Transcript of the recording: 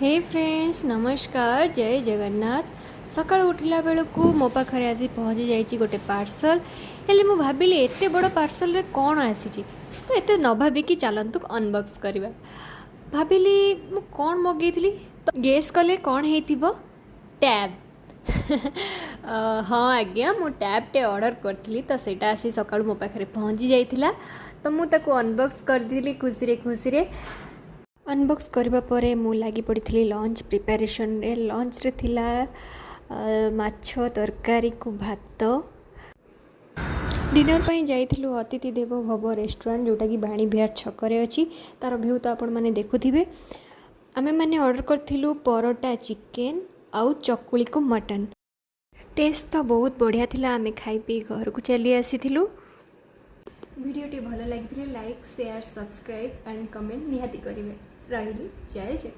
हे friends नमस्कार जय जगन्नाथ। सकाळ उठिला बेलू मो पाखे आसी पहुँची जाइए गोटे पार्सल। हेले मु भाविली एते बड़ पार्सल रे कौन आसी तो एते न भाविकी चलतु अनबॉक्स करवा। भाविली मु कौन मगेली तो गेस कले कौन हेतिबो टैब। हाँ आज्ञा मु टैबटे ऑर्डर करी तो सेटा आसी सकाळु मो पाखे पहुँची जाइथिला तो मु ताको अनबॉक्स करदिली खुशी खुशी। अनबॉक्स करबा परे मु लागी पड़ी लंच प्रिपरेशन रे। लंच रे थिला माछ तरकारी को भात। डिनर पर जाइथिलु अतिथि देवो भव रेस्टोरेंट जोटा कि बाणी बिहार छकरे अच्छी। तार व्यू तो आपण माने देखुथिबे। आमे माने ऑर्डर करथिलु परोटा चिकेन आउ चकुली को मटन। टेस्ट तो बहुत बढ़िया थिला। आमे खाई पी घर को चली आसीथिलु। वीडियोटी भल लगी like share subscribe and comment निहाती करेंगे। रही जय जय।